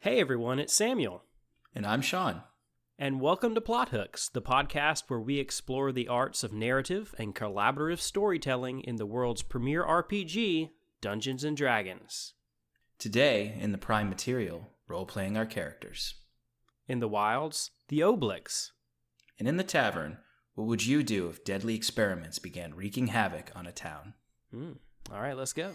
Hey everyone, it's Samuel. And I'm Sean. And welcome to Plot Hooks, the podcast where we explore the arts of narrative and collaborative storytelling in the world's premier RPG, Dungeons & Dragons. Today, in the Prime Material, role-playing our characters. In the wilds, the Oblix. And in the tavern, what would you do if deadly experiments began wreaking havoc on a town? All right, let's go.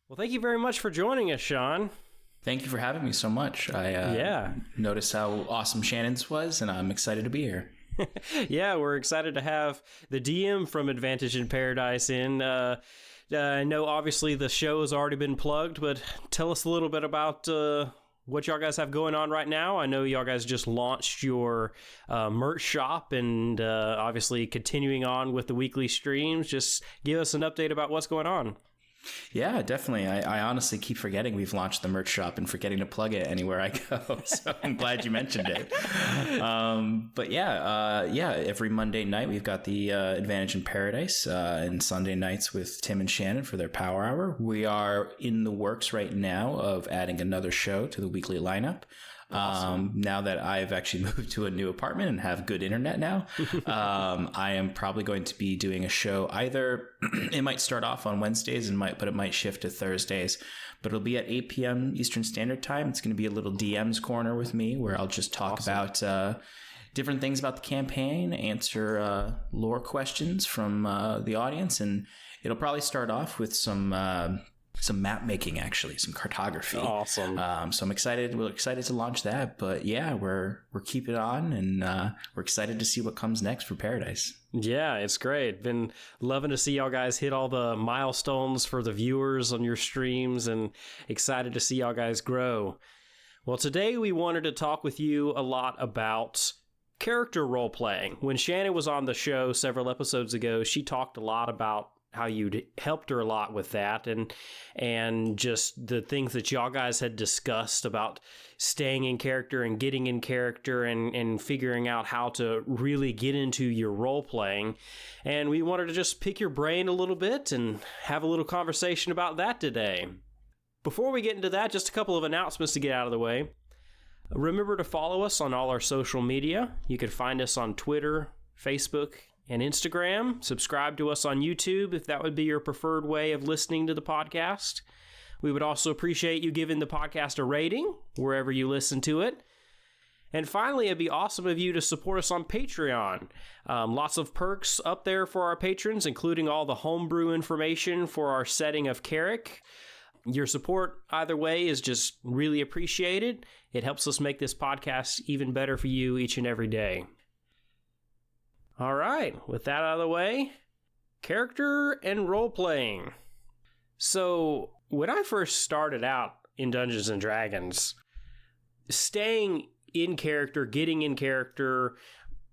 Well, thank you very much for joining us, Sean. Thank you for having me so much. I noticed how awesome Shannon's was, and I'm excited to be here. Yeah, we're excited to have the DM from Advantage in Paradise in. I know, obviously, the show has already been plugged, but tell us a little bit about what y'all guys have going on right now. I know y'all guys just launched your merch shop and obviously continuing on with the weekly streams. Just give us an update about what's going on. Yeah, definitely. I honestly keep forgetting we've launched the merch shop and forgetting to plug it anywhere I go. So I'm glad you mentioned it. But every Monday night we've got the Advantage in Paradise and Sunday nights with Tim and Shannon for their Power Hour. We are in the works right now of adding another show to the weekly lineup. Awesome. Now that I've actually moved to a new apartment and have good internet now, I am probably going to be doing a show. Either it might start off on Wednesdays but it might shift to Thursdays, but it'll be at 8 p.m. Eastern Standard Time. It's going to be a little DM's corner with me where I'll just talk about different things about the campaign, answer lore questions from the audience, and it'll probably start off with some map making, actually, some cartography. Awesome. So I'm excited. We're excited to launch that. But yeah, we're keeping on, and we're excited to see what comes next for Paradise. Yeah, it's great. Been loving to see y'all guys hit all the milestones for the viewers on your streams, and excited to see y'all guys grow. Well, today we wanted to talk with you a lot about character role playing. When Shannon was on the show several episodes ago, she talked a lot about how you'd helped her a lot with that, and just the things that y'all guys had discussed about staying in character and getting in character and figuring out how to really get into your role playing. And we wanted to just pick your brain a little bit and have a little conversation about that today. Before we get into that, just a couple of announcements to get out of the way. Remember to follow us on all our social media. You can find us on Twitter, Facebook, and Instagram. Subscribe to us on YouTube if that would be your preferred way of listening to the podcast. We would also appreciate you giving the podcast a rating wherever you listen to it. And finally, it'd be awesome of you to support us on Patreon. Lots of perks up there for our patrons, including all the homebrew information for our setting of Carrick. Your support either way is just really appreciated. It helps us make this podcast even better for you each and every day. All right, with that out of the way, character and role-playing. So, when I first started out in Dungeons & Dragons, staying in character, getting in character,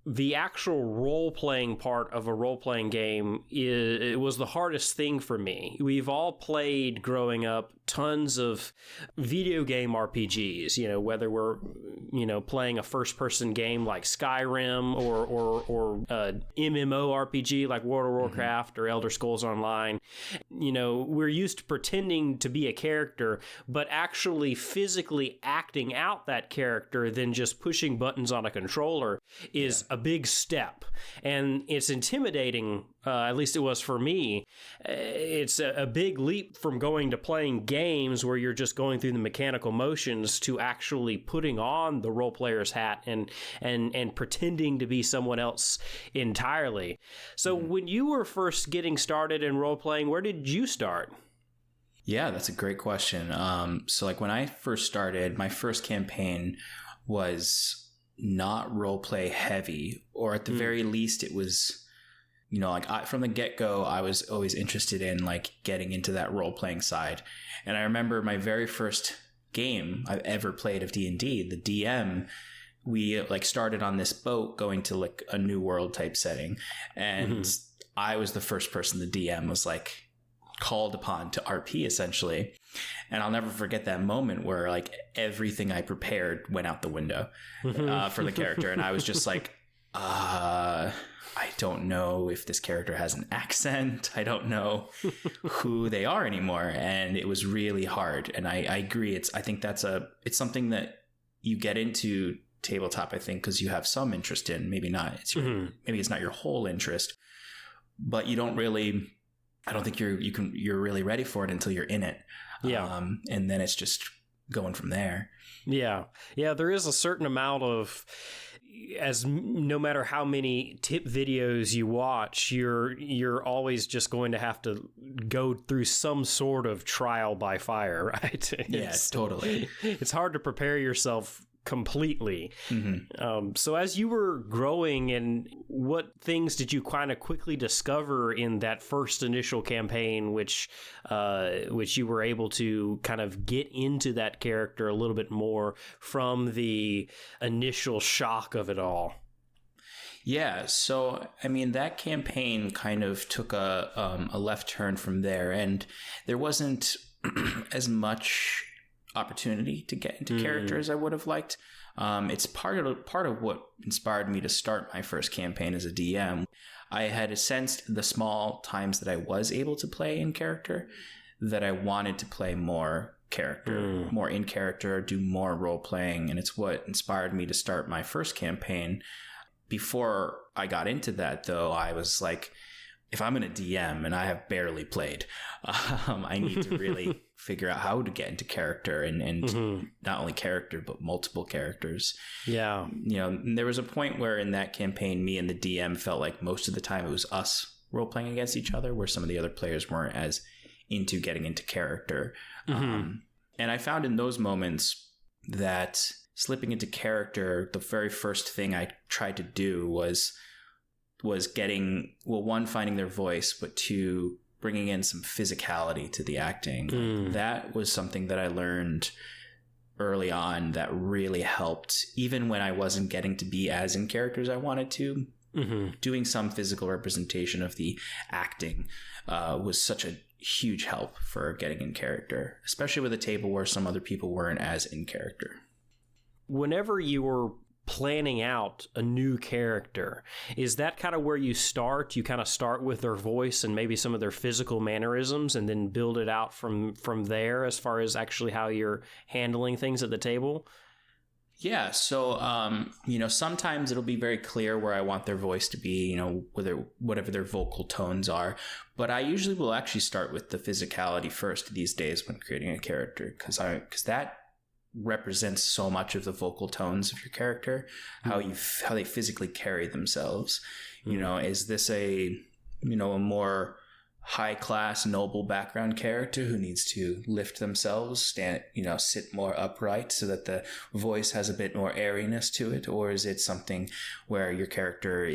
the actual role-playing part of a role-playing game, it was the hardest thing for me. We've all played, growing up, tons of video game RPGs, whether we're, playing a first-person game like Skyrim or MMO RPG like World of Warcraft or Elder Scrolls Online. We're used to pretending to be a character, but actually physically acting out that character than just pushing buttons on a controller is a big step. And it's intimidating, at least it was for me. It's a big leap from going to playing games where you're just going through the mechanical motions to actually putting on the role player's hat and pretending to be someone else entirely. So when you were first getting started in role playing, where did you start? Yeah, that's a great question. So like when I first started, my first campaign was not role play heavy, or at the very least it was, from the get-go, I was always interested in like getting into that role playing side. And I remember my very first game I've ever played of D&D, the DM we like started on this boat going to like a new world type setting. And I was the first person the DM was like called upon to RP essentially. And I'll never forget that moment where like everything I prepared went out the window for the character. And I was just like, I don't know if this character has an accent. I don't know who they are anymore. And it was really hard. And I agree. I think it's something that you get into tabletop, I think, because you have some interest in, maybe not. Maybe it's not your whole interest, but you don't really, I don't think you're really ready for it until you're in it. Yeah. And then it's just going from there. Yeah. Yeah. There is a certain amount of, no matter how many tip videos you watch, you're always just going to have to go through some sort of trial by fire, right? Yes, totally. It's hard to prepare yourself completely. So as you were growing, and what things did you kind of quickly discover in that first initial campaign, which you were able to kind of get into that character a little bit more from the initial shock of it all? Yeah, so I mean that campaign kind of took a left turn from there, and there wasn't as much opportunity to get into character as I would have liked. It's part of what inspired me to start my first campaign as a DM. I had sensed the small times that I was able to play in character that I wanted to play more character, more in character, do more role playing, and it's what inspired me to start my first campaign. Before I got into that, though, I was like, if I'm going to DM and I have barely played, I need to really figure out how to get into character and not only character, but multiple characters. Yeah. You know, there was a point where in that campaign, me and the DM felt like most of the time it was us role playing against each other, where some of the other players weren't as into getting into character. And I found in those moments that slipping into character, the very first thing I tried to do was getting, well, one, finding their voice, but two, bringing in some physicality to the acting. That was something that I learned early on that really helped, even when I wasn't getting to be as in character as I wanted to. Doing some physical representation of the acting was such a huge help for getting in character, especially with a table where some other people weren't as in character. Whenever you were planning out a new character, is that kind of where you start? You kind of start with their voice and maybe some of their physical mannerisms and then build it out from there as far as actually how you're handling things at the table? Yeah. So, sometimes it'll be very clear where I want their voice to be, whatever their vocal tones are. But I usually will actually start with the physicality first these days when creating a character, because that represents so much of the vocal tones of your character, how they physically carry themselves. Is this a more high class noble background character who needs to lift themselves, sit more upright so that the voice has a bit more airiness to it? Or is it something where your character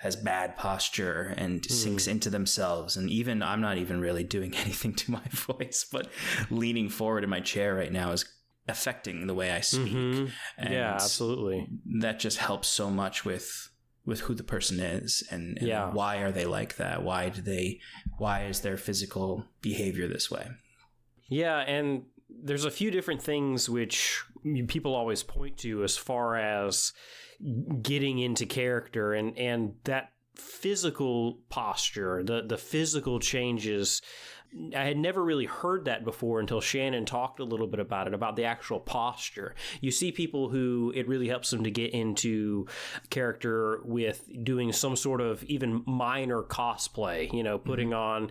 has bad posture and sinks into themselves? And even I'm not even really doing anything to my voice, but leaning forward in my chair right now is affecting the way I speak. And yeah, absolutely. That just helps so much with who the person is and why are they like that? Why is their physical behavior this way? Yeah. And there's a few different things which people always point to as far as getting into character, and that physical posture, the physical changes. I had never really heard that before until Shannon talked a little bit about it, about the actual posture. You see people who it really helps them to get into character with doing some sort of even minor cosplay, putting on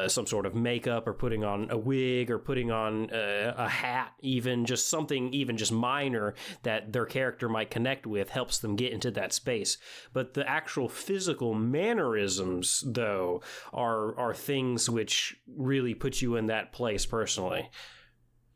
some sort of makeup, or putting on a wig, or putting on a hat, even just something even just minor that their character might connect with helps them get into that space. But the actual physical mannerisms, though, are things which really puts you in that place personally.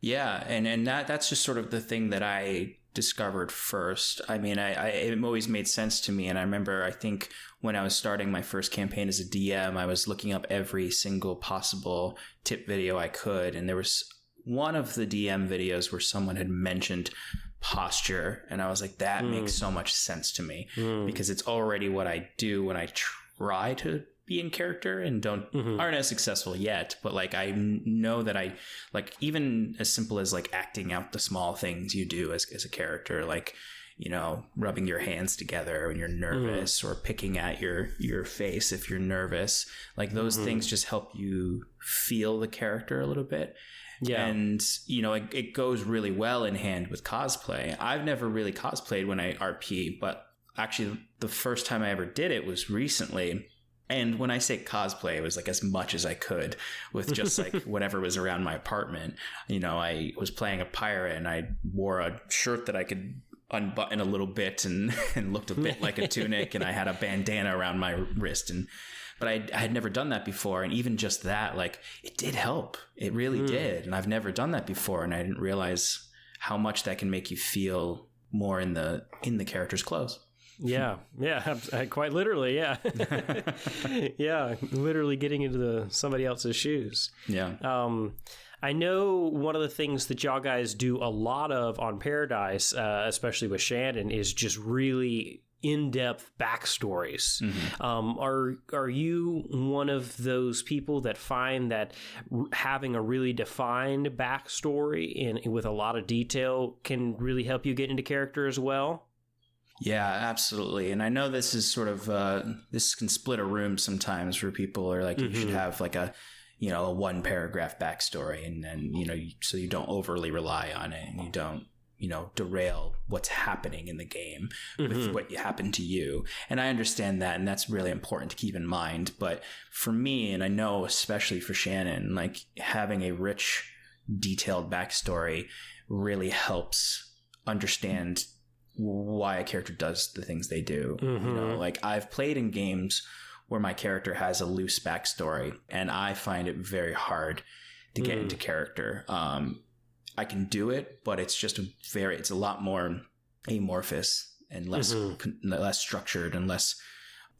Yeah, and that's just sort of the thing that I discovered first. I mean, it always made sense to me, and I remember, I think when I was starting my first campaign as a DM, I was looking up every single possible tip video I could, and there was one of the DM videos where someone had mentioned posture. And I was like, that makes so much sense to me because it's already what I do when I try to be in character and aren't as successful yet. But like, I know that I like, even as simple as like acting out the small things you do as a character, like, you know, rubbing your hands together when you're nervous or picking at your face if you're nervous, like those things just help you feel the character a little bit. Yeah. And, you know, it goes really well in hand with cosplay. I've never really cosplayed when I RP, but actually the first time I ever did it was recently. And when I say cosplay, it was like as much as I could with just like whatever was around my apartment. You know, I was playing a pirate and I wore a shirt that I could unbutton a little bit and looked a bit like a tunic, and I had a bandana around my wrist, but I had never done that before. And even just that, like, it did help. It really did. And I've never done that before, and I didn't realize how much that can make you feel more in the character's clothes. Yeah, quite literally, yeah. Yeah, literally getting into somebody else's shoes. Yeah. I know one of the things that y'all guys do a lot of on Paradise, especially with Shannon, is just really in-depth backstories. Are you one of those people that find that having a really defined backstory and with a lot of detail can really help you get into character as well? Yeah, absolutely. And I know this is sort of, this can split a room sometimes for people, or like you should have like a 1 paragraph backstory, and then, so you don't overly rely on it and you don't, derail what's happening in the game with what happened to you. And I understand that, and that's really important to keep in mind. But for me, and I know especially for Shannon, like having a rich, detailed backstory really helps understand why a character does the things they do. Like I've played in games where my character has a loose backstory, and I find it very hard to get into character. I can do it, but it's just it's a lot more amorphous and less structured and less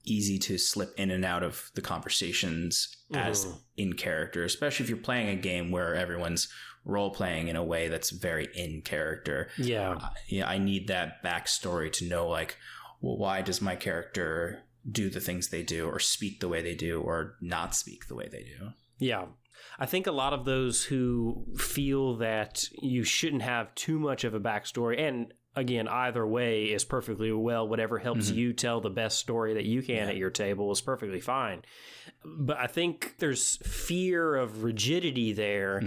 easy to slip in and out of the conversations as in character, especially if you're playing a game where everyone's role playing in a way that's very in character. I need that backstory to know, like, well, why does my character do the things they do, or speak the way they do, or not speak the way they do? Yeah. I think a lot of those who feel that you shouldn't have too much of a backstory, and again, either way is perfectly well, whatever helps you tell the best story that you can at your table is perfectly fine. But I think there's fear of rigidity there.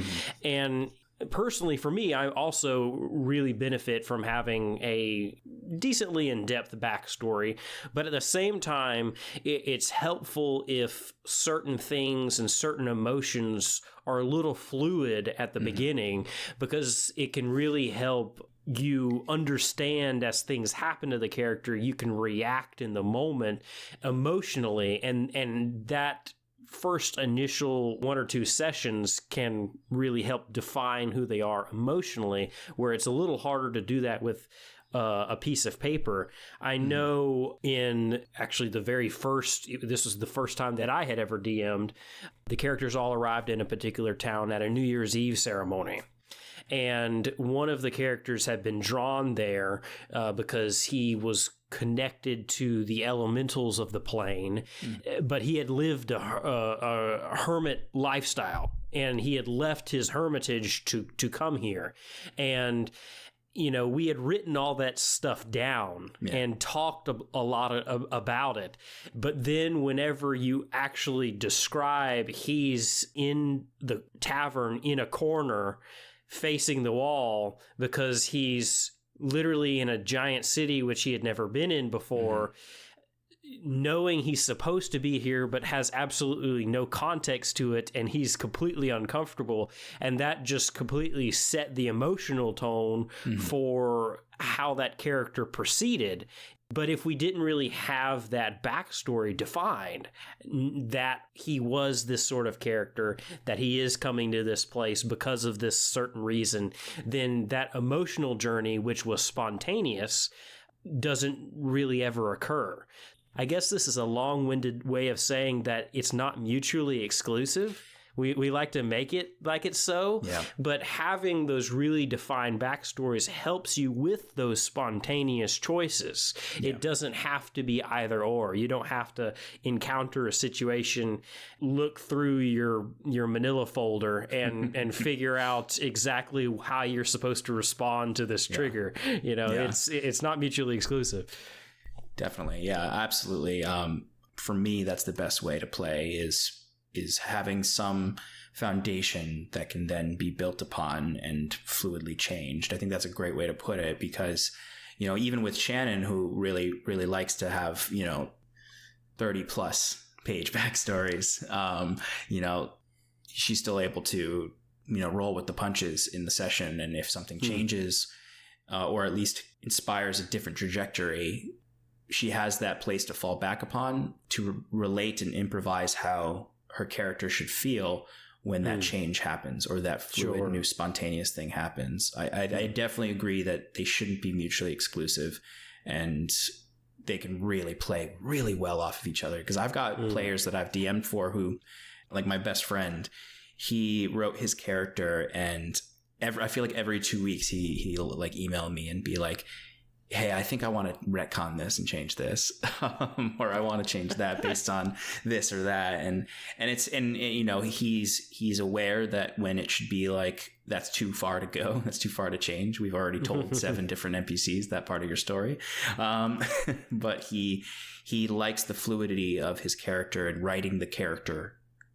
And personally, for me, I also really benefit from having a decently in-depth backstory, but at the same time, it's helpful if certain things and certain emotions are a little fluid at the beginning, because it can really help you understand as things happen to the character. You can react in the moment emotionally, and that first initial 1 or 2 sessions can really help define who they are emotionally, where it's a little harder to do that with a piece of paper. I know in actually this was the first time that I had ever DM'd, the characters all arrived in a particular town at a New Year's Eve ceremony. And one of the characters had been drawn there because he was connected to the elementals of the plane, but he had lived a hermit lifestyle, and he had left his hermitage to come here. And we had written all that stuff down and talked a lot about it. But then whenever you actually describe he's in the tavern in a corner facing the wall because he's literally in a giant city which he had never been in before, knowing he's supposed to be here but has absolutely no context to it, and he's completely uncomfortable, and that just completely set the emotional tone for how that character proceeded. But if we didn't really have that backstory defined, that he was this sort of character, that he is coming to this place because of this certain reason, then that emotional journey, which was spontaneous, doesn't really ever occur. I guess this is a long-winded way of saying that it's not mutually exclusive, We like to make it like it's so, but having those really defined backstories helps you with those spontaneous choices. It doesn't have to be either or. You don't have to encounter a situation, look through your manila folder and figure out exactly how you're supposed to respond to this trigger. You know, it's not mutually exclusive. Definitely. Yeah, absolutely. For me, that's the best way to play is having some foundation that can then be built upon and fluidly changed. I think that's a great way to put it because, you know, even with Shannon, who really, really likes to have, you know, 30 plus page backstories, you know, she's still able to, you know, roll with the punches in the session. And if something changes or at least inspires a different trajectory, she has that place to fall back upon to relate and improvise how her character should feel when that change happens or that fluid new spontaneous thing happens. I definitely agree that they shouldn't be mutually exclusive and they can really play really well off of each other. Because I've got players that I've DM'd for who, like my best friend, he wrote his character and I feel like every 2 weeks he'll like email me and be like, hey, I think I want to retcon this and change this, or I want to change that based on this or that. And you know, he's aware that when it should be like, that's too far to go. That's too far to change. We've already told 7 different NPCs that part of your story. But he likes the fluidity of his character and writing the character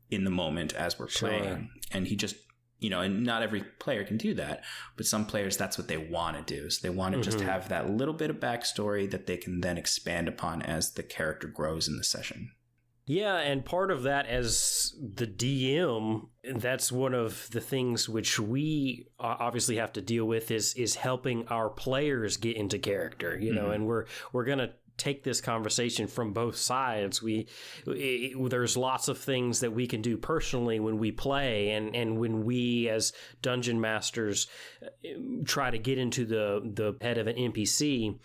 in the moment as we're playing. And he just, you know, and not every player can do that, but some players, that's what they want to do. So they want to just have that little bit of backstory that they can then expand upon as the character grows in the session. Yeah, and part of that as the DM, that's one of the things which we obviously have to deal with is helping our players get into character, you know, and we're going to take this conversation from both sides. There's lots of things that we can do personally when we play and when we as dungeon masters try to get into the head of an NPC,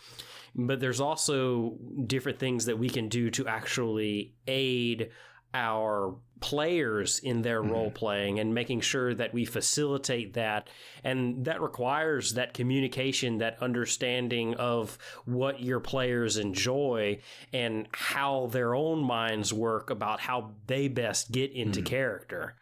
but there's also different things that we can do to actually aid our players in their role playing and making sure that we facilitate that. And that requires that communication, that understanding of what your players enjoy and how their own minds work about how they best get into character.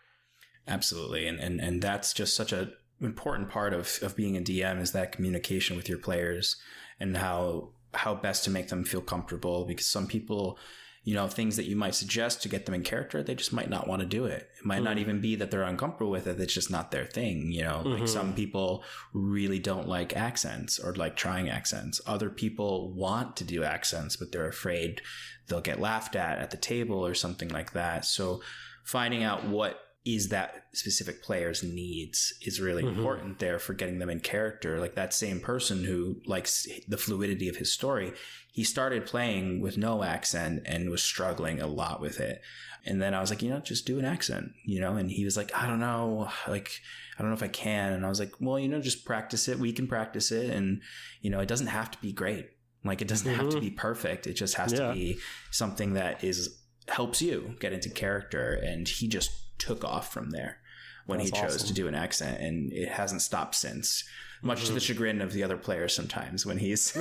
Absolutely. And that's just such an important part of being a DM is that communication with your players and how best to make them feel comfortable, because some people, you know, things that you might suggest to get them in character, they just might not want to do it. It might not even be that they're uncomfortable with it. It's just not their thing. You know, like some people really don't like accents or like trying accents. Other people want to do accents, but they're afraid they'll get laughed at the table or something like that. So finding out what is that specific player's needs is really important there for getting them in character. Like that same person who likes the fluidity of his story, he started playing with no accent and was struggling a lot with it. And then I was like, you know, just do an accent, you know? And he was like, I don't know if I can. And I was like, well, you know, just practice it. We can practice it. And, you know, it doesn't have to be great. Like it doesn't have to be perfect. It just has to be something that helps you get into character. And he just took off from there when he chose to do an accent, and it hasn't stopped since, much to the chagrin of the other players sometimes when he's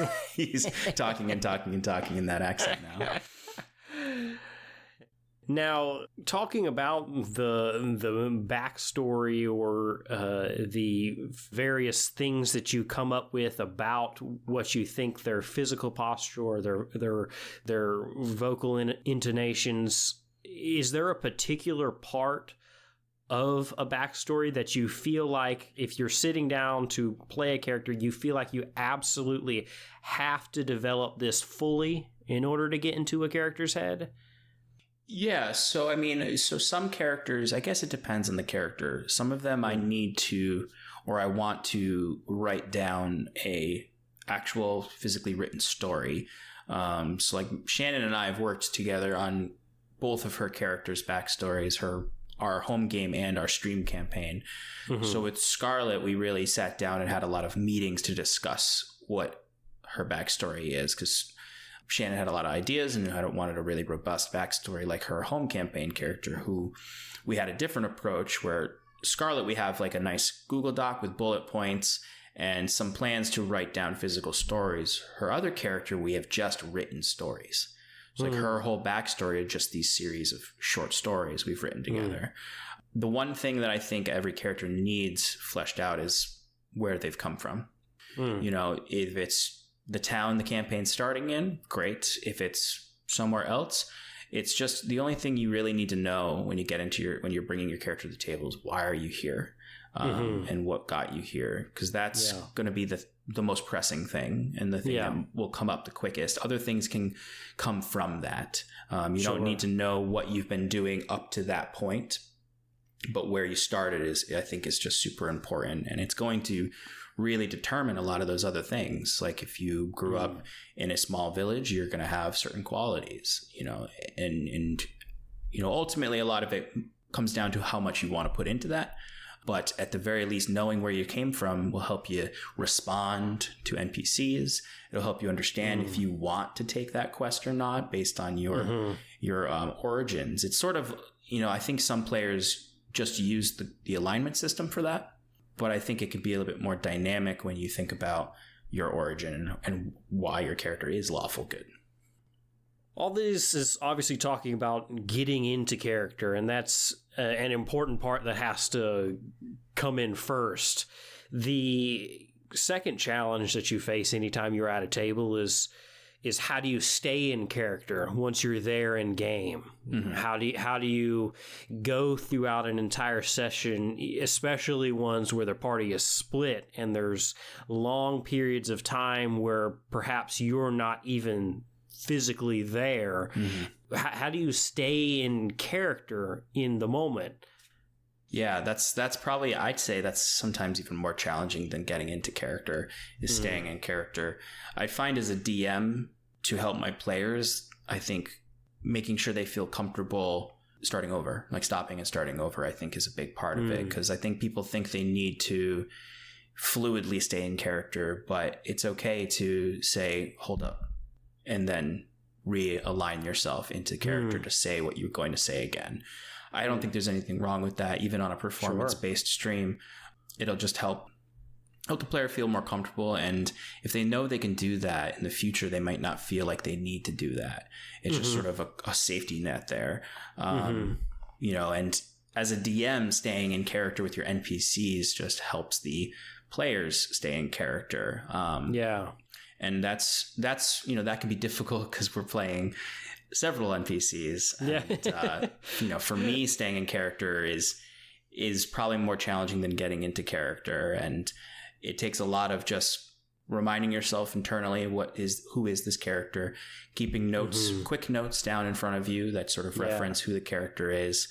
talking and talking and talking in that accent now. Now, talking about the backstory or the various things that you come up with about what you think their physical posture or their vocal intonations, is there a particular part of a backstory that you feel like if you're sitting down to play a character, you feel like you absolutely have to develop this fully in order to get into a character's head? Yeah. So, I mean, some characters, I guess it depends on the character. Some of them I need to, or I want to write down a actual physically written story. So like Shannon and I have worked together on both of her characters' backstories, our home game and our stream campaign. So with Scarlet, we really sat down and had a lot of meetings to discuss what her backstory is, because Shannon had a lot of ideas and wanted a really robust backstory, like her home campaign character, who we had a different approach where Scarlet, we have like a nice Google Doc with bullet points and some plans to write down physical stories. Her other character, we have just written stories. So like her whole backstory are just these series of short stories we've written together. The one thing that I think every character needs fleshed out is where they've come from. You know, if it's the town the campaign's starting in, great. If it's somewhere else, it's just the only thing you really need to know when you get into when you're bringing your character to the table is why are you here, and what got you here? Because that's going to be the most pressing thing and the thing that will come up the quickest. Other things can come from that. You don't need to know what you've been doing up to that point, but where you started I think is just super important, and it's going to really determine a lot of those other things. Like if you grew up in a small village, you're going to have certain qualities, you know, and, you know, ultimately a lot of it comes down to how much you want to put into that. But at the very least, knowing where you came from will help you respond to NPCs. It'll help you understand if you want to take that quest or not based on your origins. It's sort of, you know, I think some players just use the alignment system for that. But I think it could be a little bit more dynamic when you think about your origin and why your character is lawful good. All this is obviously talking about getting into character, and that's an important part that has to come in first. The second challenge that you face anytime you're at a table is how do you stay in character once you're there in game? How do you go throughout an entire session, especially ones where the party is split and there's long periods of time where perhaps you're not even physically there? How do you stay in character in the moment? Yeah, that's probably, I'd say that's sometimes even more challenging than getting into character, is staying in character. I find as a DM, to help my players, I think making sure they feel comfortable starting over, like stopping and starting over, I think is a big part of it. Because I think people think they need to fluidly stay in character, but it's okay to say, hold up, and then realign yourself into character to say what you're going to say again. I don't think there's anything wrong with that, even on a performance-based stream. It'll just help the player feel more comfortable, and if they know they can do that in the future, they might not feel like they need to do that. It's just sort of a safety net there. You know, and as a DM, staying in character with your NPCs just helps the players stay in character. And that's you know, that can be difficult because we're playing several NPCs. And, you know, for me, staying in character is probably more challenging than getting into character, and it takes a lot of just reminding yourself internally who is this character, keeping notes, quick notes down in front of you that sort of reference who the character is.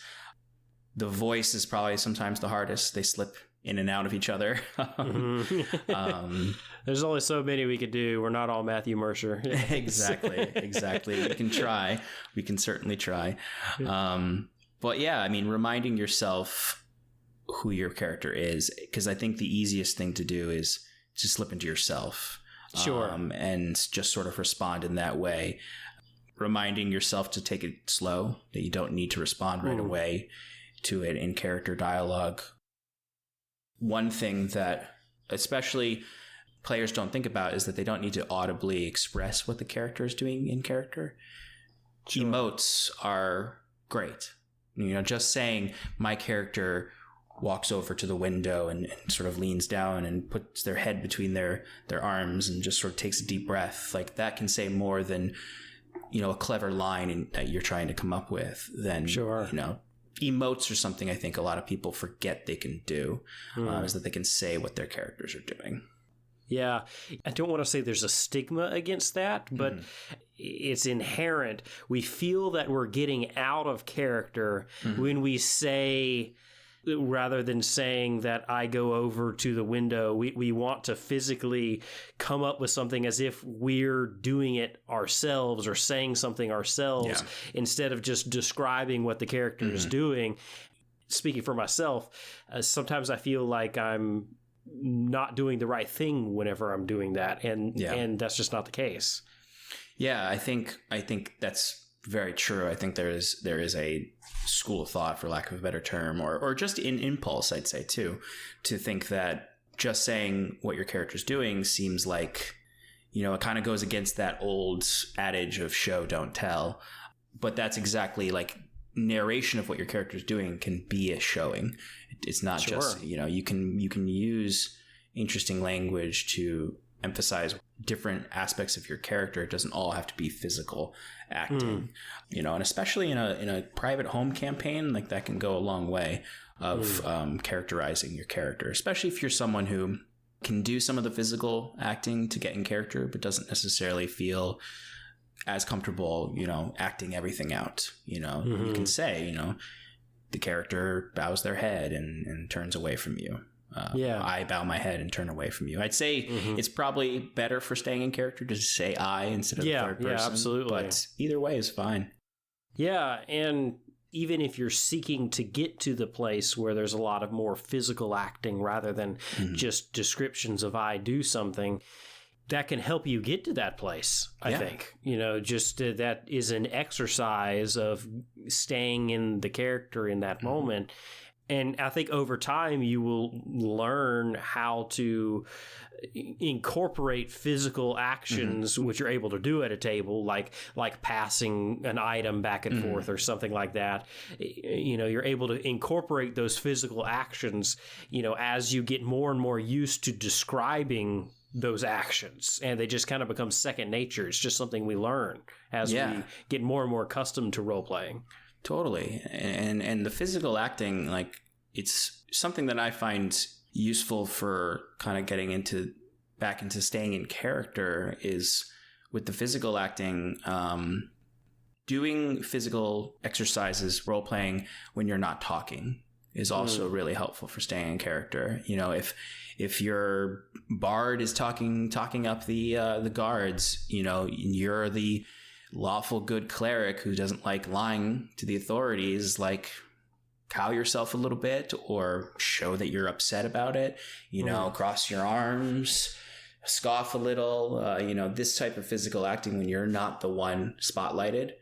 The voice is probably sometimes the hardest. They slip in and out of each other. There's only so many we could do. We're not all Matthew Mercer. Exactly. We can try. We can certainly try. But yeah, I mean, reminding yourself who your character is, because I think the easiest thing to do is to slip into yourself. And just sort of respond in that way. Reminding yourself to take it slow, that you don't need to respond right away to it in character dialogue. One thing that especially players don't think about is that they don't need to audibly express what the character is doing in character. Emotes are great. You know, just saying my character walks over to the window and sort of leans down and puts their head between their arms and just sort of takes a deep breath. Like that can say more than, you know, a clever line that you're trying to come up with than, you know, emotes are something I think a lot of people forget they can do, is that they can say what their characters are doing. Yeah, I don't want to say there's a stigma against that, but it's inherent. We feel that we're getting out of character when we say, rather than saying that I go over to the window, we want to physically come up with something as if we're doing it ourselves or saying something ourselves instead of just describing what the character is doing. Speaking for myself, sometimes I feel like I'm not doing the right thing whenever I'm doing that, and that's just not the case. Yeah, I think that's very true. I think there is a school of thought, for lack of a better term, or just in impulse, I'd say too, to think that just saying what your character's doing seems like, it kind of goes against that old adage of show, don't tell. But that's exactly like narration of what your character's doing can be a showing. It's not just, you can use interesting language to emphasize different aspects of your character. It doesn't all have to be physical acting, and especially in a private home campaign, like that can go a long way of characterizing your character, especially if you're someone who can do some of the physical acting to get in character, but doesn't necessarily feel as comfortable, acting everything out. You can say, the character bows their head and turns away from you. I bow my head and turn away from you. I'd say it's probably better for staying in character to say I instead of the third person. Yeah, absolutely. But either way is fine. Yeah, and even if you're seeking to get to the place where there's a lot of more physical acting rather than just descriptions of I do something, that can help you get to that place, I think. Just that is an exercise of staying in the character in that moment. And I think over time you will learn how to incorporate physical actions, which you're able to do at a table, like passing an item back and forth or something like that. You're able to incorporate those physical actions, as you get more and more used to describing those actions, and they just kind of become second nature. It's just something we learn as we get more and more accustomed to role playing. Totally. And the physical acting, like, it's something that I find useful for kind of getting back into staying in character is with the physical acting, doing physical exercises, role playing when you're not talking is also really helpful for staying in character. If your bard is talking up the guards, you're the lawful good cleric who doesn't like lying to the authorities, like cow yourself a little bit or show that you're upset about it, cross your arms, scoff a little, this type of physical acting when you're not the one spotlighted,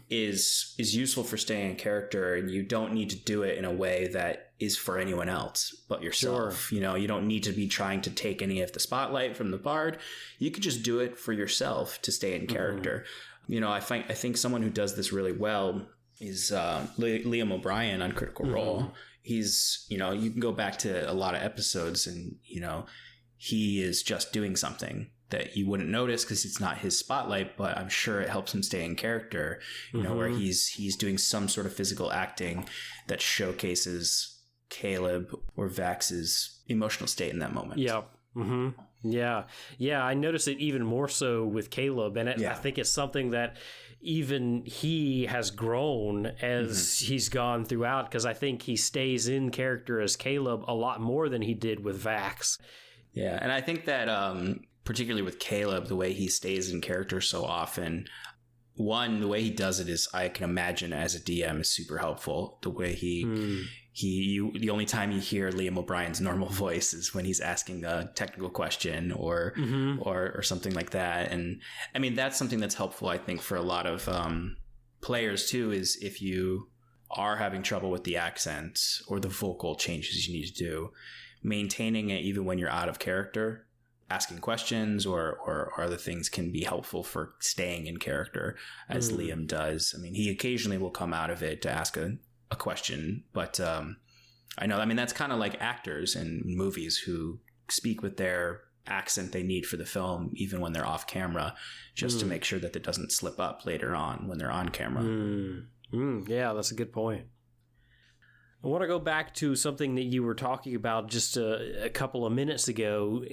is useful for staying in character, and you don't need to do it in a way that is for anyone else but yourself. Sure. You don't need to be trying to take any of the spotlight from the bard. You could just do it for yourself to stay in character. I think someone who does this really well is Liam O'Brien on Critical Role. He's, you can go back to a lot of episodes and, he is just doing something that you wouldn't notice because it's not his spotlight, but I'm sure it helps him stay in character, where he's doing some sort of physical acting that showcases Caleb or Vax's emotional state in that moment. Yeah. Yeah. I noticed it even more so with Caleb, and I think it's something that even he has grown as he's gone throughout, because I think he stays in character as Caleb a lot more than he did with Vax. Yeah, and I think that particularly with Caleb, the way he stays in character so often, the way he does it is, I can imagine as a DM, is super helpful. The way the only time you hear Liam O'Brien's normal voice is when he's asking a technical question or something like that. And I mean, that's something that's helpful, I think, for a lot of players too, is if you are having trouble with the accent or the vocal changes you need to do, maintaining it even when you're out of character, asking questions or other things can be helpful for staying in character, as Liam does. I mean, he occasionally will come out of it to ask a question, but I know, I mean, that's kind of like actors in movies who speak with their accent they need for the film, even when they're off camera, just to make sure that it doesn't slip up later on when they're on camera. Yeah, that's a good point. I want to go back to something that you were talking about just a couple of minutes ago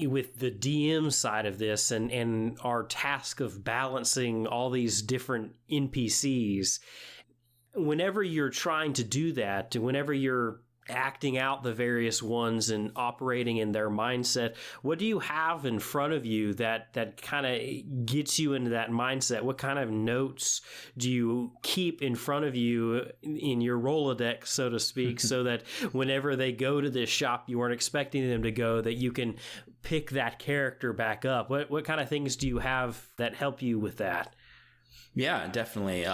with the DM side of this and our task of balancing all these different NPCs. Whenever you're trying to do that, whenever you're acting out the various ones and operating in their mindset, what do you have in front of you that kind of gets you into that mindset? What kind of notes do you keep in front of you in your Rolodex, so to speak, so that whenever they go to this shop you weren't expecting them to go, that you can pick that character back up? What kind of things do you have that help you with that? Yeah, definitely.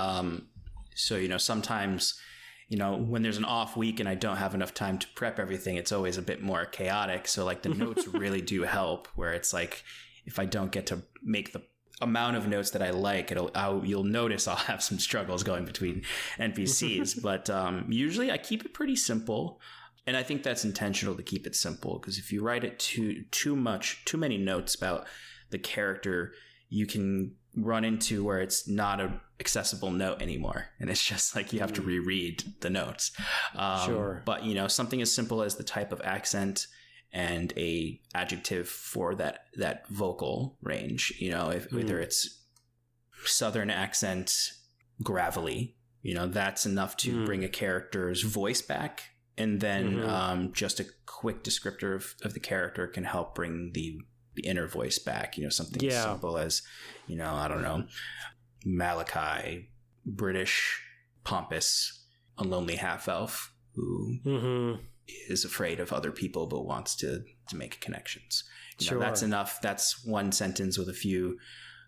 So, sometimes, when there's an off week and I don't have enough time to prep everything, it's always a bit more chaotic. So like the notes really do help, where it's like, if I don't get to make the amount of notes that I like, you'll notice I'll have some struggles going between NPCs. But usually I keep it pretty simple. And I think that's intentional to keep it simple, because if you write it too many notes about the character, you can run into where it's not a accessible note anymore, and it's just like you have to reread the notes. Sure. But something as simple as the type of accent and a adjective for that vocal range, whether it's Southern accent, gravelly, that's enough to bring a character's voice back. And then just a quick descriptor of the character can help bring the inner voice back. Something as simple as, I don't know, Malachi, British, pompous, a lonely half-elf who is afraid of other people but wants to make connections. That's enough. That's one sentence with a few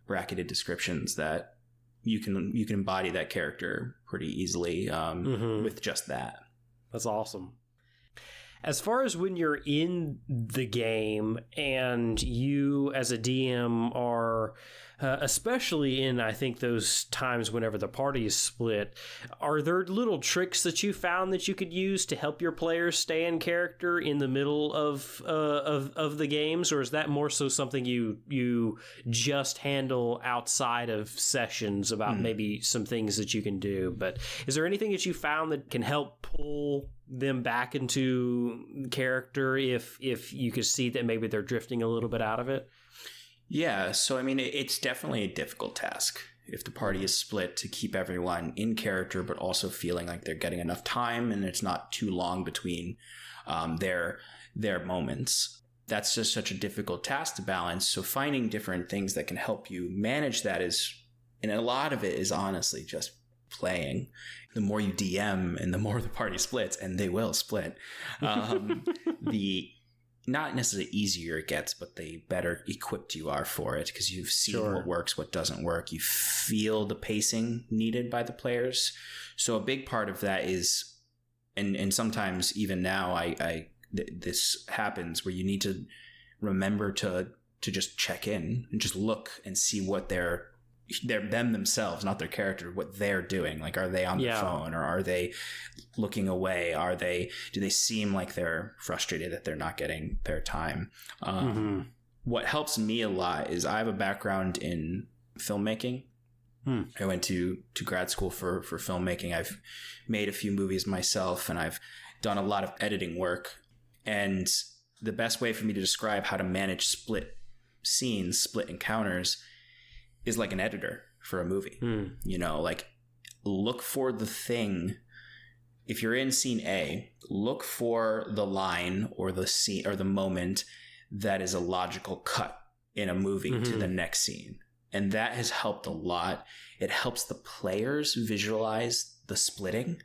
bracketed descriptions that you can embody that character pretty easily with just that. That's awesome. As far as when you're in the game and you as a DM are, especially in, I think, those times whenever the party is split, are there little tricks that you found that you could use to help your players stay in character in the middle of the games? Or is that more so something you just handle outside of sessions about maybe some things that you can do? But is there anything that you found that can help pull them back into character if you could see that maybe they're drifting a little bit out of it? Yeah, so it's definitely a difficult task if the party is split, to keep everyone in character but also feeling like they're getting enough time and it's not too long between their moments. That's just such a difficult task to balance. So finding different things that can help you manage that and a lot of it is honestly just playing. The more you DM and the more the party splits, and they will split, the not necessarily easier it gets, but the better equipped you are for it, because you've seen what works, what doesn't work. You feel the pacing needed by the players. So a big part of that is, and sometimes even now, this happens where you need to remember to just check in and just look and see what they're them themselves, not their character, what they're doing. Like, are they on the phone, or are they looking away? Do they seem like they're frustrated that they're not getting their time? What helps me a lot is I have a background in filmmaking. I went to grad school for filmmaking. I've made a few movies myself, and I've done a lot of editing work. And the best way for me to describe how to manage split scenes, split encounters, is like an editor for a movie. Like, look for the thing. If you're in scene A, look for the line or the scene or the moment that is a logical cut in a movie to the next scene. And that has helped a lot. It helps the players visualize the splitting,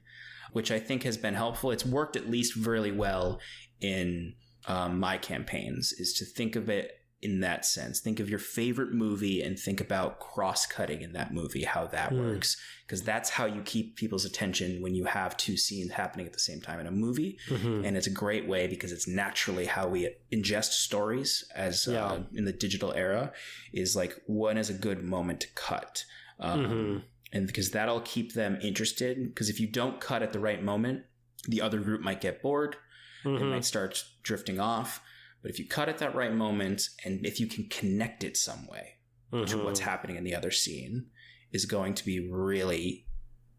which I think has been helpful. It's worked at least really well in my campaigns, is to think of it in that sense. Think of your favorite movie and think about cross-cutting in that movie, how that works. Because that's how you keep people's attention when you have two scenes happening at the same time in a movie. And it's a great way, because it's naturally how we ingest stories as in the digital era, is like, when is a good moment to cut? And because that'll keep them interested. Because if you don't cut at the right moment, the other group might get bored. It might start drifting off. But if you cut at that right moment, and if you can connect it some way to what's happening in the other scene, is going to be really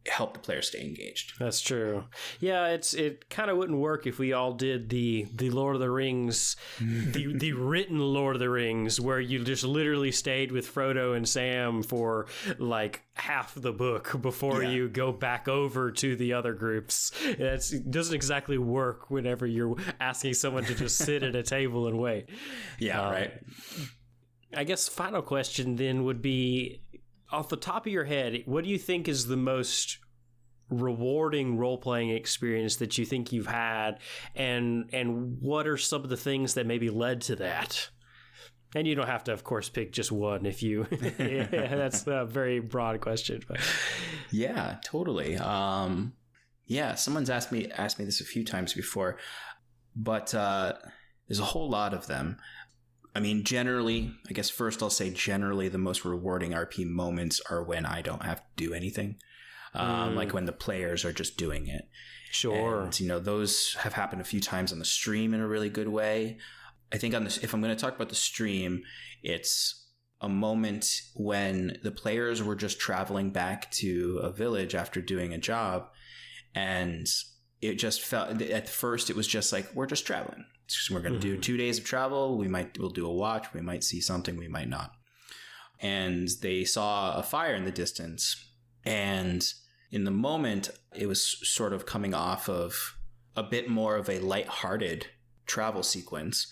help the player stay engaged. That's true. Yeah, it kind of wouldn't work if we all did the Lord of the Rings, the written Lord of the Rings, where you just literally stayed with Frodo and Sam for like half the book before you go back over to the other groups. It doesn't exactly work whenever you're asking someone to just sit at a table and wait. Right. I guess final question then would be, off the top of your head, what do you think is the most rewarding role-playing experience that you think you've had, and what are some of the things that maybe led to that? And you don't have to, of course, pick just one if you... yeah, that's a very broad question. But. Yeah, totally. Yeah, someone's asked me this a few times before, but there's a whole lot of them. I mean, generally, I guess first I'll say generally the most rewarding RP moments are when I don't have to do anything. Like when the players are just doing it. Sure. And, those have happened a few times on the stream in a really good way. I think if I'm going to talk about the stream, it's a moment when the players were just traveling back to a village after doing a job. And it just felt, at first it was just like, we're just traveling. We're going to do 2 days of travel. We'll do a watch. We might see something. We might not. And they saw a fire in the distance. And in the moment, it was sort of coming off of a bit more of a lighthearted travel sequence.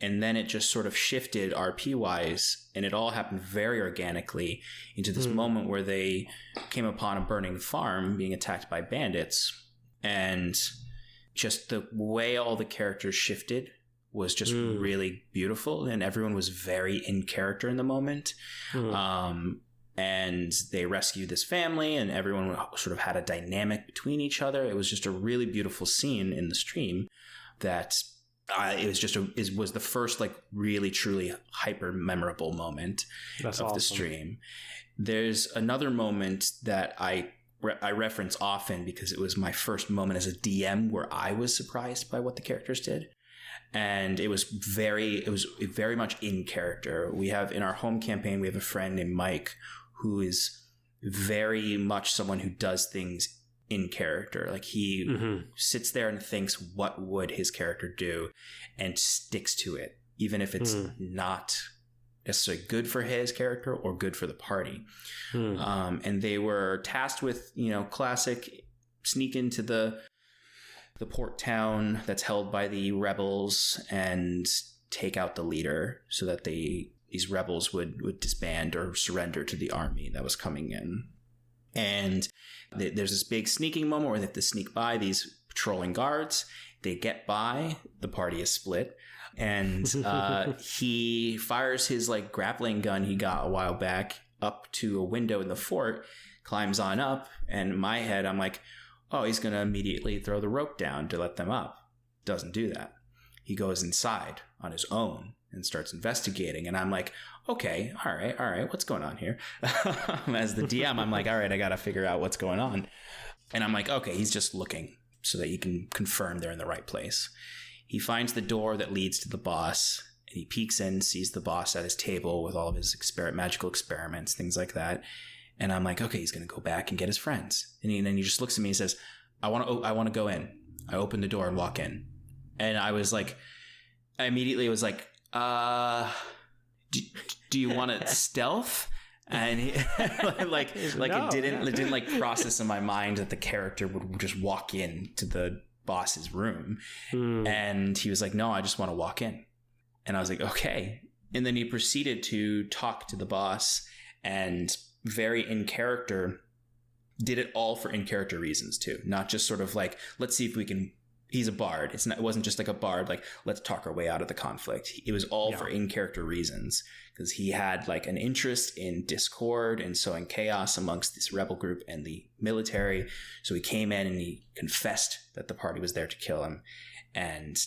And then it just sort of shifted RP-wise, and it all happened very organically into this moment where they came upon a burning farm being attacked by bandits. And just the way all the characters shifted was just really beautiful, and everyone was very in character in the moment. And they rescued this family, and everyone sort of had a dynamic between each other. It was just a really beautiful scene in the stream that... it was the first like really truly hyper memorable moment of the stream. There's another moment that I reference often because it was my first moment as a DM where I was surprised by what the characters did. And it was very much in character. We have in our home campaign, we have a friend named Mike who is very much someone who does things in character. Like he sits there and thinks, what would his character do, and sticks to it, even if it's not necessarily good for his character or good for the party. And they were tasked with, classic sneak into the port town that's held by the rebels and take out the leader so that these rebels would disband or surrender to the army that was coming in. And there's this big sneaking moment where they have to sneak by these patrolling guards. They get by, the party is split, and he fires his like grappling gun he got a while back up to a window in the fort, climbs on up, and in my head I'm like, oh, he's going to immediately throw the rope down to let them up. Doesn't do that. He goes inside on his own and starts investigating, and I'm like, okay, all right, what's going on here? As the DM, I'm like, all right, I got to figure out what's going on. And I'm like, okay, he's just looking so that he can confirm they're in the right place. He finds the door that leads to the boss, and he peeks in, sees the boss at his table with all of his magical experiments, things like that. And I'm like, okay, he's going to go back and get his friends. And then he just looks at me and says, I want to go in. I open the door and walk in. And I immediately was like, do you want it stealth? And he, it didn't like process in my mind that the character would just walk in to the boss's room. And he was like, no, I just want to walk in. And I was like, okay. And then he proceeded to talk to the boss, and very in character, did it all for in character reasons too, not just sort of like, let's see if we can. He's a bard. It wasn't just like a bard, like, let's talk our way out of the conflict. It was all for in-character reasons, because he had like an interest in discord and sowing chaos amongst this rebel group and the military. So he came in and he confessed that the party was there to kill him. And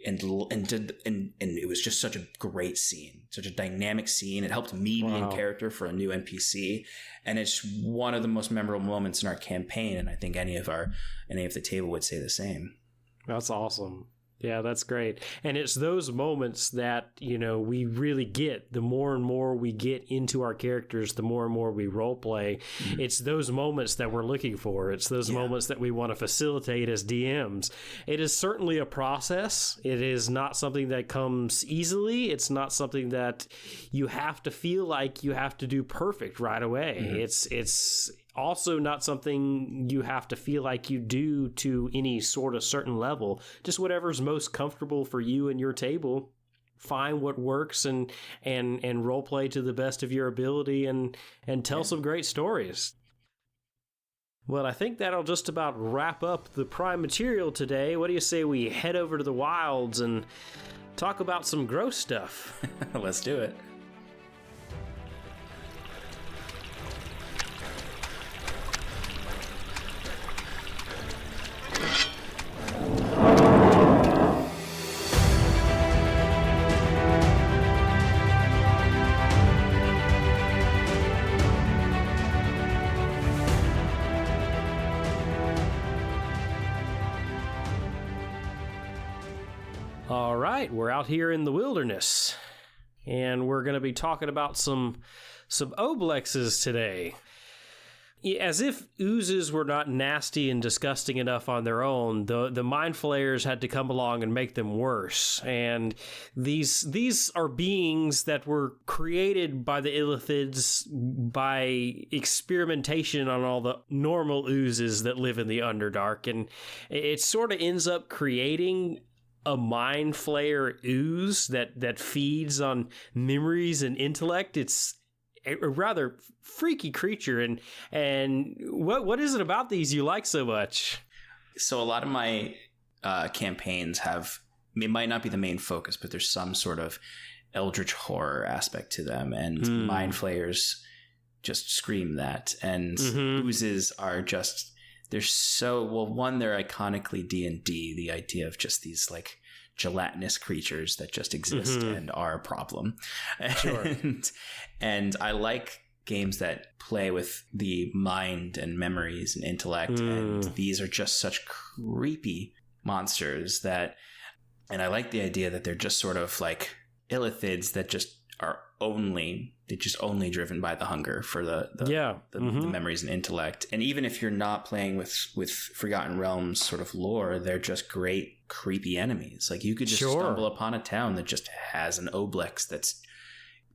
it was just such a great scene, such a dynamic scene. It helped me be in character for a new NPC. And it's one of the most memorable moments in our campaign. And I think any of the table would say the same. That's awesome. Yeah, that's great. And it's those moments that, we really get. The more and more we get into our characters, the more and more we role play. It's those moments that we're looking for. It's those moments that we want to facilitate as DMs. It is certainly a process. It is not something that comes easily. It's not something that you have to feel like you have to do perfect right away. It's also not something you have to feel like you do to any sort of certain level. Just whatever's most comfortable for you and your table. Find what works and role play to the best of your ability and tell some great stories. Well, I think that'll just about wrap up the prime material today. What do you say we head over to the wilds and talk about some gross stuff. Let's do it. All right, we're out here in the wilderness, and we're going to be talking about some oblexes today. As if oozes were not nasty and disgusting enough on their own, the mind flayers had to come along and make them worse. And these are beings that were created by the illithids by experimentation on all the normal oozes that live in the Underdark, and it sort of ends up creating a mind flayer ooze that feeds on memories and intellect. It's a rather freaky creature, and what is it about these you like so much? So a lot of my campaigns it might not be the main focus, but there's some sort of eldritch horror aspect to them, and mind flayers just scream that. And oozes are just, they're so, well, one, they're iconically D&D, the idea of just these like gelatinous creatures that just exist and are a problem. Sure. And I like games that play with the mind and memories and intellect, and these are just such creepy monsters that, and I like the idea that they're just sort of like illithids that just are only driven by the hunger for the memories and intellect. And even if you're not playing with Forgotten Realms sort of lore, they're just great creepy enemies. Like you could just stumble upon a town that just has an oblex that's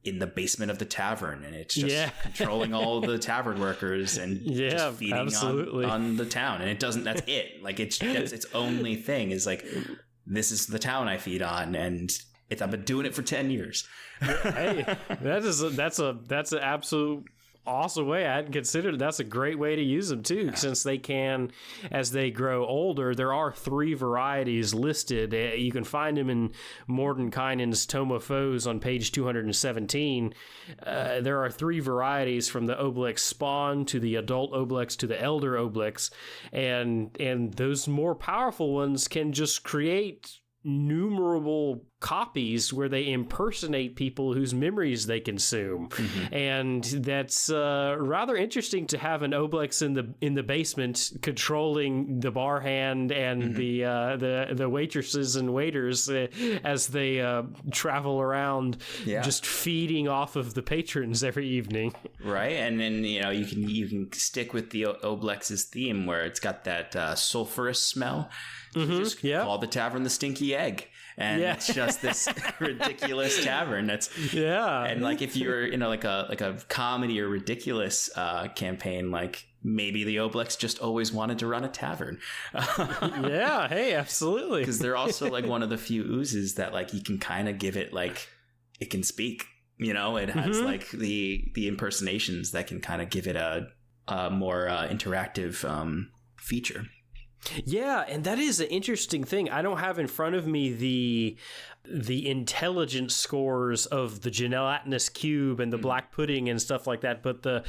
in the basement of the tavern, and it's just controlling all the tavern workers and just feeding on the town. And that's it. Like that's its only thing is like, this is the town I feed on, and I've been doing it for 10 years. Hey, that's an absolute awesome way. I hadn't considered it. That's a great way to use them too, since they can, as they grow older, there are 3 varieties listed. You can find them in Mordenkainen's Tome of Foes on page 217. There are 3 varieties, from the Oblex spawn to the adult Oblex to the elder Oblex, and those more powerful ones can just create numerable copies where they impersonate people whose memories they consume. And that's rather interesting to have an Oblex in the basement controlling the bar hand and the waitresses and waiters as they travel around, just feeding off of the patrons every evening. Right. And then you can stick with the Oblex's theme where it's got that sulfurous smell. Just call the tavern the Stinky Egg, and it's just this ridiculous tavern. And like if you're in like a comedy or ridiculous campaign, like maybe the Oblex just always wanted to run a tavern. Hey, absolutely. Because they're also like one of the few oozes that like you can kind of give it like it can speak. It has like the impersonations that can kind of give it a more interactive feature. Yeah, and that is an interesting thing. I don't have in front of me the intelligence scores of the gelatinous cube and the black pudding and stuff like that, but the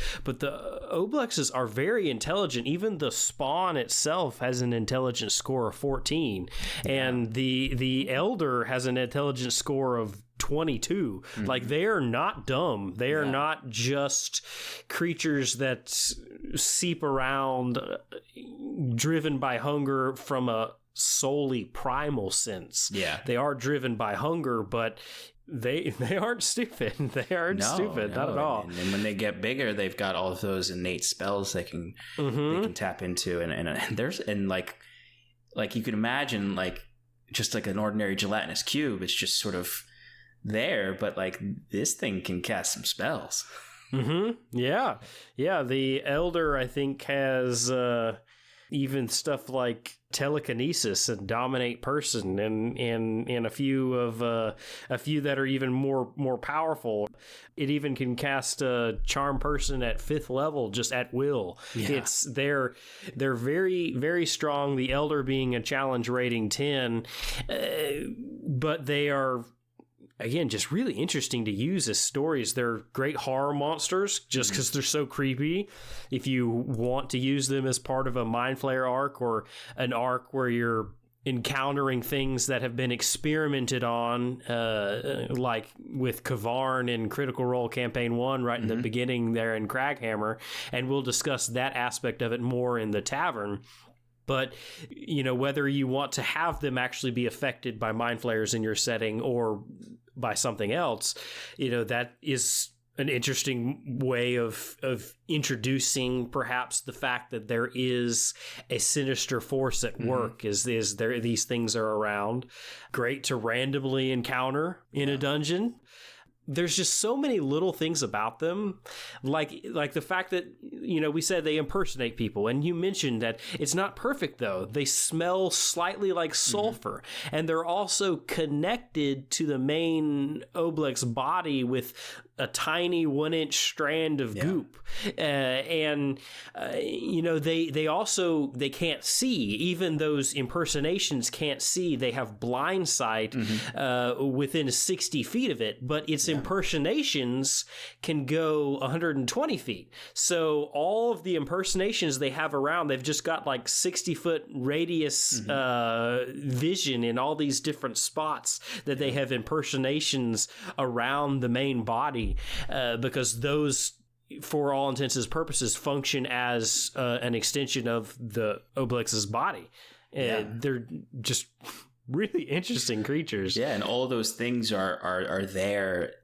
Oblexes are very intelligent. Even the spawn itself has an intelligence score of 14, and the elder has an intelligence score of 22. Like, they are not dumb. They are not just creatures that seep around driven by hunger from a solely primal sense. They are driven by hunger, but they aren't stupid. They aren't stupid, not at all. And when they get bigger, they've got all of those innate spells they can tap into, and there's like you can imagine like just like an ordinary gelatinous cube. It's just sort of there, but like this thing can cast some spells. The elder, I think, has even stuff like telekinesis and dominate person, and a few that are even more powerful. It even can cast a charm person at 5th level just at will. Yeah. They're very, very strong. The Elder being a challenge rating 10, but they are, again, just really interesting to use as stories. They're great horror monsters just because they're so creepy. If you want to use them as part of a Mind Flayer arc, or an arc where you're encountering things that have been experimented on, like with Kavarn in Critical Role Campaign 1 right in the beginning there in Craghammer, and we'll discuss that aspect of it more in the Tavern. But, whether you want to have them actually be affected by Mind Flayers in your setting or by something else, that is an interesting way of introducing perhaps the fact that there is a sinister force at work. Is there, these things are around. Great to randomly encounter in a dungeon. There's just so many little things about them, like the fact that, we said they impersonate people, and you mentioned that it's not perfect, though. They smell slightly like sulfur, and they're also connected to the main Obelix body with a tiny 1-inch strand of goop. They can't see. Even those impersonations can't see. They have blind sight within 60 feet of it, but its impersonations can go 120 feet. So all of the impersonations they have around, they've just got like 60-foot radius vision in all these different spots that they have impersonations around the main body, because those, for all intents and purposes, function as an extension of the Obelix's body. They're just really interesting creatures. Yeah, and all of those things are there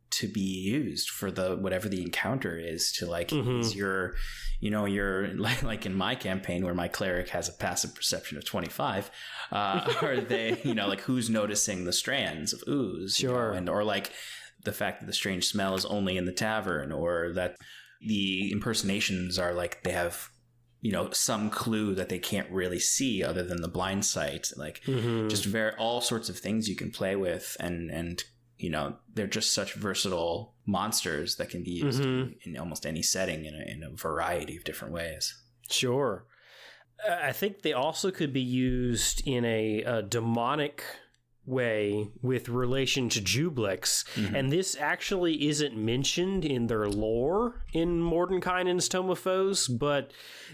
to be used for whatever the encounter is, to is your, you're like in my campaign where my cleric has a passive perception of 25, are they, who's noticing the strands of ooze, or like the fact that the strange smell is only in the tavern, or that the impersonations are like they have some clue that they can't really see other than the blind sight, just all sorts of things you can play with, and they're just such versatile monsters that can be used in almost any setting in a variety of different ways. Sure. I think they also could be used in a demonic way with relation to Jublix, and this actually isn't mentioned in their lore in Mordenkainen's Tome of Foes, but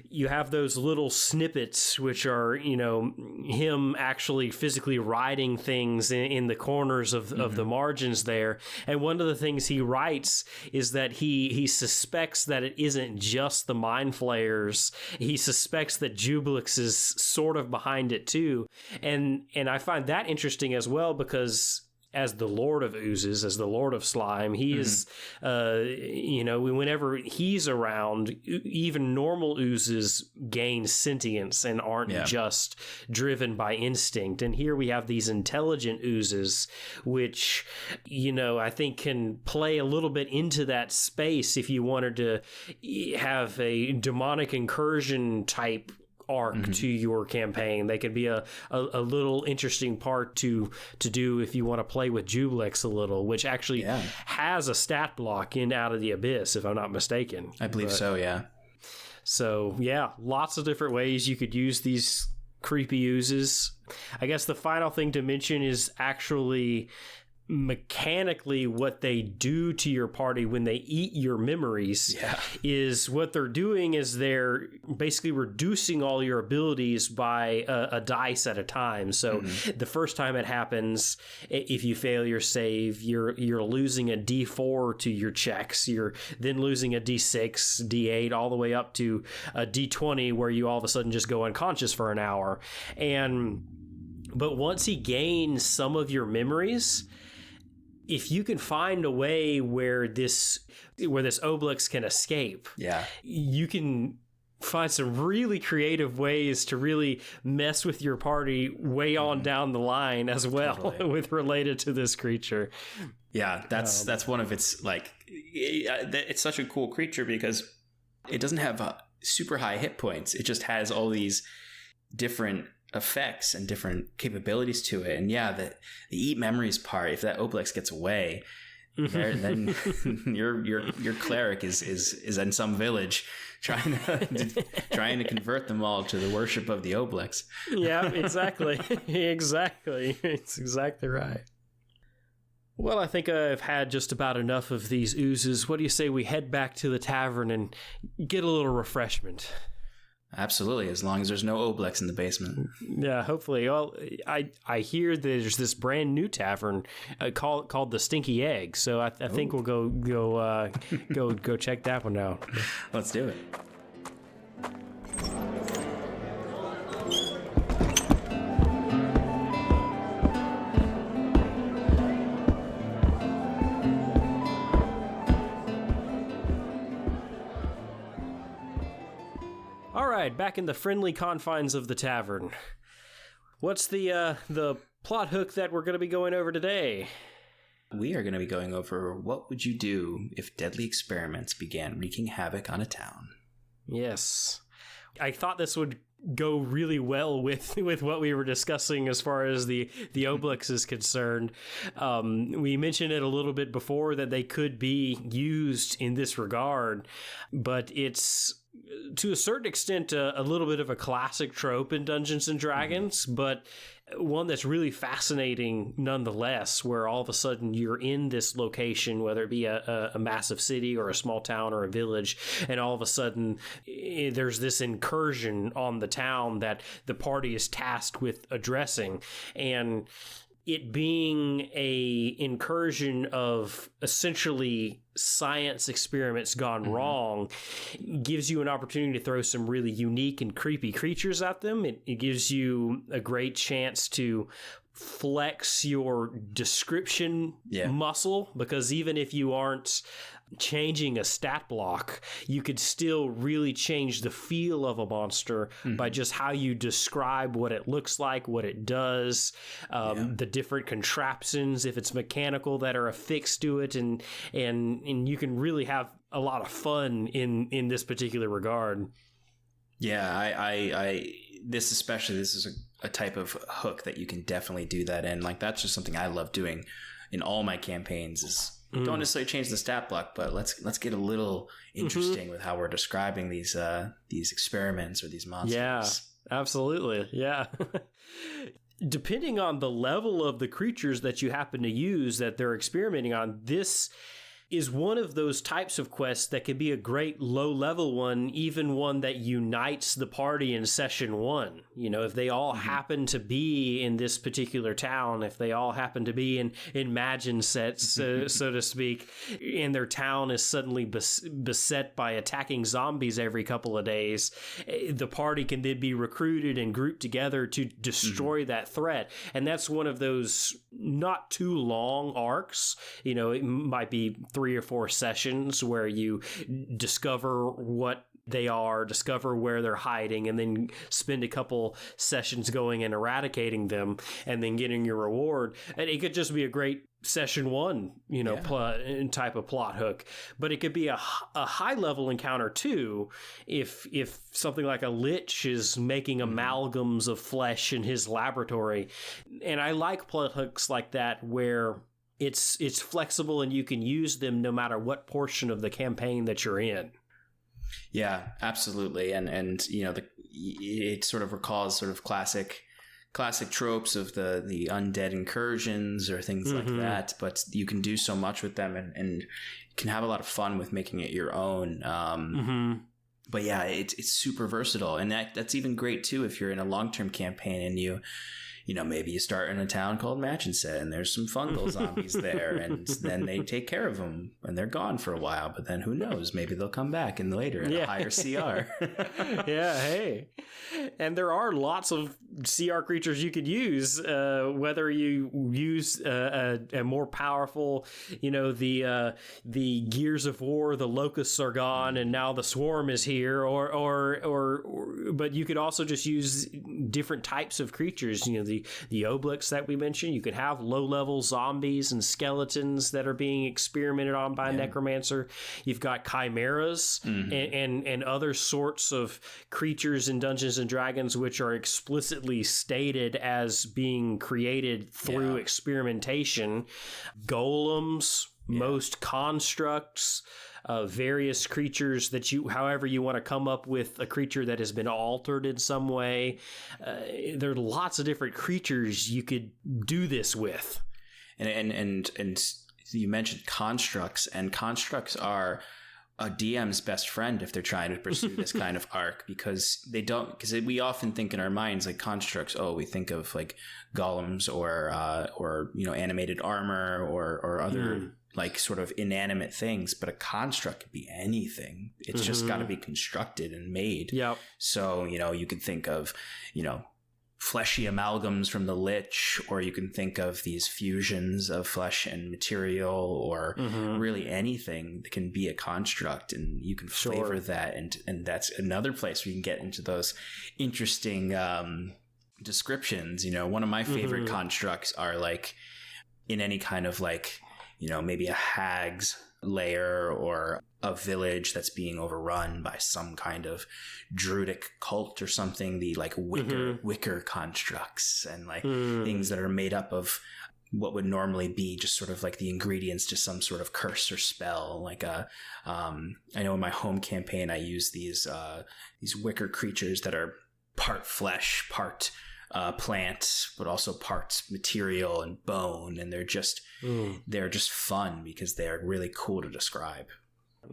you have those little snippets which are, him actually physically writing things in the corners of the margins there. And one of the things he writes is that he suspects that it isn't just the Mind Flayers. He suspects that Jublix is sort of behind it too. And I find that interesting as well, because as the Lord of Oozes, as the Lord of Slime, he is, whenever he's around, even normal oozes gain sentience and aren't just driven by instinct. And here we have these intelligent oozes, which, I think can play a little bit into that space if you wanted to have a demonic incursion type arc to your campaign. They could be a little interesting part to do if you want to play with Jublix a little, which actually has a stat block in Out of the Abyss, if I'm not mistaken. I believe so, yeah. So, lots of different ways you could use these creepy oozes. I guess the final thing to mention is actually mechanically what they do to your party when they eat your memories. Is what they're doing is they're basically reducing all your abilities by a dice at a time. So the first time it happens, if you fail your save, you're losing a D4 to your checks. You're then losing a D6, D8, all the way up to a D20, where you all of a sudden just go unconscious for an hour. But once he gains some of your memories, if you can find a way where this Obelix can escape, you can find some really creative ways to really mess with your party way on down the line as well, with related to this creature. Yeah, that's one of its, it's such a cool creature because it doesn't have super high hit points. It just has all these different effects and different capabilities to it. And yeah, the eat memories part, if that Obelix gets away, then your cleric is in some village trying to convert them all to the worship of the Obelix. Yeah, exactly. Exactly. It's exactly right. Well, I think I've had just about enough of these oozes. What do you say we head back to the tavern and get a little refreshment? Absolutely, as long as there's no Obelix in the basement. Yeah, hopefully. Well, I hear there's this brand new tavern called the Stinky Egg, so I think we'll go check that one out. Let's do it. All right, back in the friendly confines of the tavern. What's the plot hook that we're going to be going over today? We are going to be going over what would you do if deadly experiments began wreaking havoc on a town. Yes. I thought this would go really well with what we were discussing as far as the Obelix is concerned. We mentioned it a little bit before that they could be used in this regard, but it's to a certain extent a little bit of a classic trope in Dungeons and Dragons, but one that's really fascinating nonetheless, where all of a sudden you're in this location, whether it be a massive city or a small town or a village, and all of a sudden there's this incursion on the town that the party is tasked with addressing. And it being a incursion of essentially science experiments gone wrong gives you an opportunity to throw some really unique and creepy creatures at them. It gives you a great chance to flex your description muscle, because even if you aren't changing a stat block, you could still really change the feel of a monster by just how you describe what it looks like, what it does, the different contraptions, if it's mechanical, that are affixed to it, and you can really have a lot of fun in this particular regard. Yeah, I this is a type of hook that you can definitely do that in. Like, that's just something I love doing in all my campaigns is don't necessarily change the stat block, but let's get a little interesting with how we're describing these experiments or these monsters. Yeah, absolutely. Yeah. Depending on the level of the creatures that you happen to use that they're experimenting on, this is one of those types of quests that could be a great low-level one, even one that unites the party in session one. You know, if they all happen to be in this particular town, if they all happen to be in Imagine sets, so to speak, and their town is suddenly beset by attacking zombies every couple of days, the party can then be recruited and grouped together to destroy that threat. And that's one of those not too long arcs. You know, it might be 3 or 4 sessions where you discover what they are, discover where they're hiding, and then spend a couple sessions going and eradicating them and then getting your reward. And it could just be a great session one, type of plot hook. But it could be a high level encounter too, if something like a lich is making amalgams of flesh in his laboratory. And I like plot hooks like that where it's flexible and you can use them no matter what portion of the campaign that you're in. Yeah, absolutely. And it sort of recalls sort of classic tropes of the undead incursions or things like that, but you can do so much with them and you can have a lot of fun with making it your own. But yeah, it's super versatile, and that's even great too if you're in a long-term campaign and maybe you start in a town called Machinset and there's some fungal zombies there, and then they take care of them and they're gone for a while, but then who knows, maybe they'll come back later in a higher CR. Yeah, hey. And there are lots of CR creatures you could use, whether you use a more powerful, the Gears of War, the locusts are gone and now the swarm is here, or but you could also just use different types of creatures, the the obelisks that we mentioned. You could have low-level zombies and skeletons that are being experimented on by a necromancer. You've got chimeras and other sorts of creatures in Dungeons and Dragons which are explicitly stated as being created through experimentation. Golems, most constructs, various creatures that however you want to come up with a creature that has been altered in some way. There are lots of different creatures you could do this with. And you mentioned constructs, and constructs are a DM's best friend if they're trying to pursue this kind of arc, because we often think in our minds like constructs. Oh, we think of like golems or animated armor or other like sort of inanimate things, but a construct could be anything. It's just got to be constructed and made. Yep. So, you could think of, fleshy amalgams from the Lich, or you can think of these fusions of flesh and material, or really anything that can be a construct, and you can flavor that. And that's another place where you can get into those interesting descriptions. One of my favorite constructs are like in any kind of like, maybe a hag's lair or a village that's being overrun by some kind of druidic cult or something, the like wicker constructs and like things that are made up of what would normally be just sort of like the ingredients to some sort of curse or spell. Like I know in my home campaign I use these wicker creatures that are part flesh, part plant, but also parts material and bone, and they're just fun because they're really cool to describe.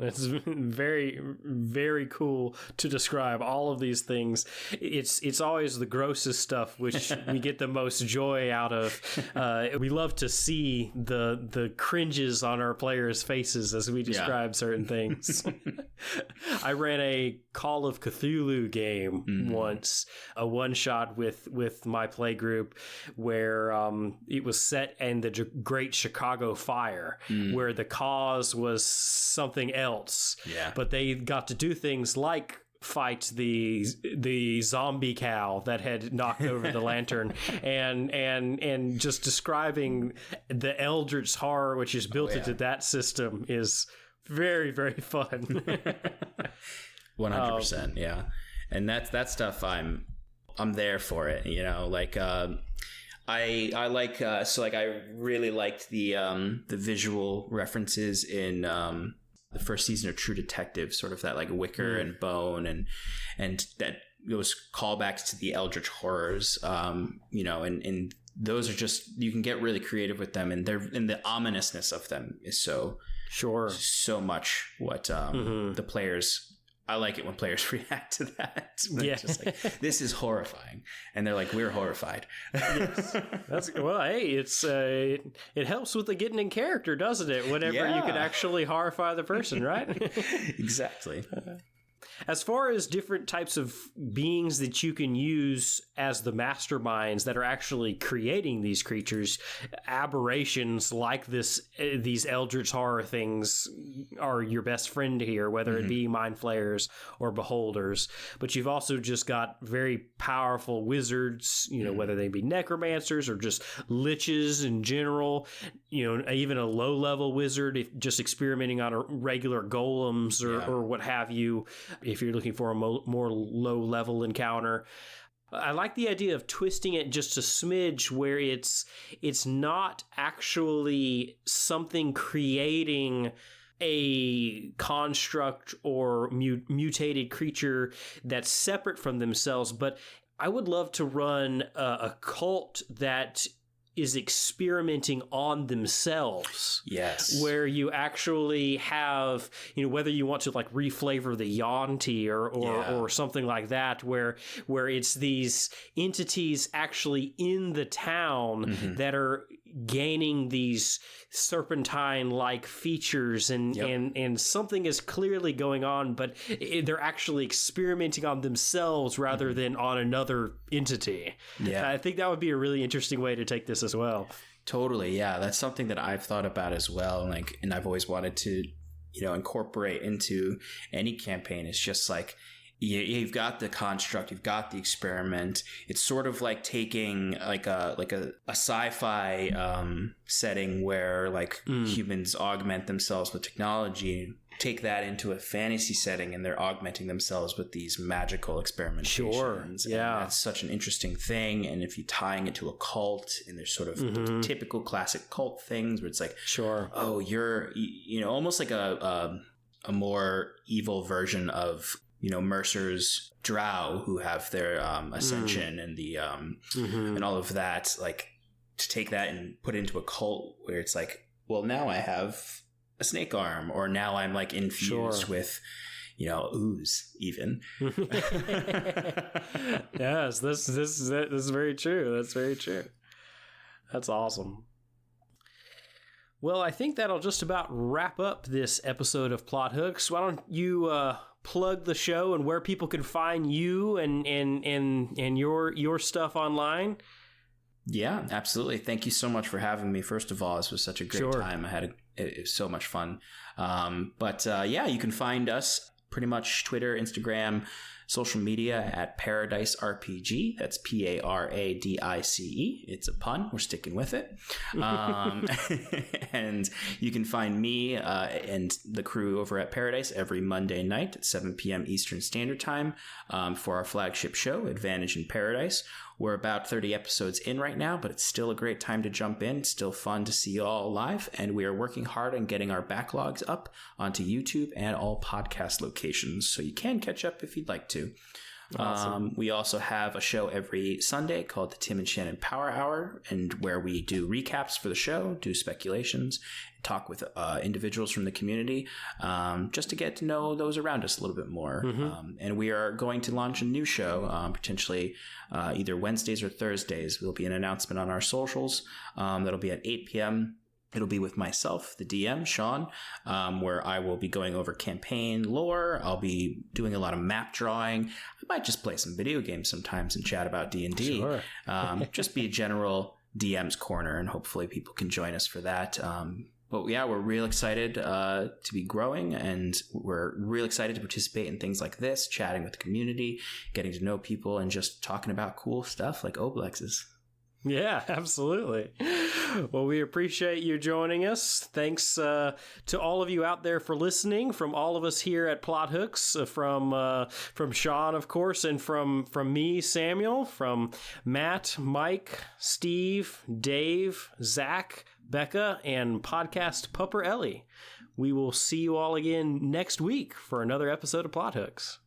It's very, very cool to describe all of these things. It's always the grossest stuff which we get the most joy out of. We love to see the cringes on our players' faces as we describe certain things. I ran a Call of Cthulhu game once, a one-shot with my play group, where it was set in the Great Chicago Fire, where the cause was something else. But they got to do things like fight the zombie cow that had knocked over the lantern, and just describing the eldritch horror which is built into that system is very, very fun. 100%. Yeah. And that stuff I'm there for it, like I like so like I really liked the visual references in the first season of True Detective, sort of that like wicker and bone and that those callbacks to the eldritch horrors, and those are just, you can get really creative with them, and the ominousness of them is so much what the players. I like it when players react to that. Just like, this is horrifying, and they're like, "We're horrified." Yes. Hey, it helps with the getting in character, doesn't it? Whenever you can actually horrify the person, right? Exactly. As far as different types of beings that you can use as the masterminds that are actually creating these creatures, aberrations like these eldritch horror things are your best friend here, whether it be mind flayers or beholders. But you've also just got very powerful wizards, whether they be necromancers or just liches in general, even a low level wizard, just experimenting on a regular golems or what have you, if you're looking for a more low-level encounter. I like the idea of twisting it just a smidge, where it's not actually something creating a construct or mutated creature that's separate from themselves, but I would love to run a cult that is experimenting on themselves. Yes. Where you actually have, whether you want to like reflavor the Yuan-ti or something like that, where it's these entities actually in the town that are gaining these serpentine-like features, and something is clearly going on, but they're actually experimenting on themselves rather than on another entity. Yeah, I think that would be a really interesting way to take this as well. Totally, yeah. That's something that I've thought about as well, and I've always wanted to, incorporate into any campaign. It's just like, you've got the construct, you've got the experiment. It's sort of like taking like a sci-fi setting where like humans augment themselves with technology, take that into a fantasy setting, and they're augmenting themselves with these magical experimentations. Sure. Yeah. And that's such an interesting thing. And if you're tying it to a cult, and there's sort of typical classic cult things where it's like, oh, you're, almost like a more evil version of, Mercer's drow, who have their ascension and the and all of that, like to take that and put it into a cult where it's like, well, now I have a snake arm, or now I'm like infused with, ooze even. Yes, this is very true. That's very true. That's awesome. Well, I think that'll just about wrap up this episode of Plot Hooks. Why don't you plug the show and where people can find you and your stuff online? Yeah, absolutely. Thank you so much for having me. First of all, this was such a great time. It was so much fun. But you can find us pretty much Twitter, Instagram, social media at Paradise RPG. That's Paradice. It's a pun. We're sticking with it. And you can find me and the crew over at Paradise every Monday night at 7 p.m. Eastern Standard Time for our flagship show, Advantage in Paradise. We're about 30 episodes in right now, but it's still a great time to jump in. It's still fun to see you all live, and we are working hard on getting our backlogs up onto YouTube and all podcast locations, so you can catch up if you'd like to. Awesome. We also have a show every Sunday called the Tim and Shannon Power Hour, and where we do recaps for the show, do speculations, talk with individuals from the community, just to get to know those around us a little bit more. And we are going to launch a new show, potentially either Wednesdays or Thursdays. There'll be an announcement on our socials. That'll be at 8 p.m. It'll be with myself, the DM, Sean, where I will be going over campaign lore. I'll be doing a lot of map drawing. I might just play some video games sometimes and chat about D&D. Sure. Just be a general DM's corner, and hopefully people can join us for that. But yeah, we're real excited to be growing, and we're real excited to participate in things like this, chatting with the community, getting to know people, and just talking about cool stuff like Oblexes. Yeah, absolutely. Well, we appreciate you joining us. Thanks to all of you out there for listening. From all of us here at Plot Hooks, from Sean, of course, and from me, Samuel, from Matt, Mike, Steve, Dave, Zach, Becca, and podcast pupper Ellie. We will see you all again next week for another episode of Plot Hooks.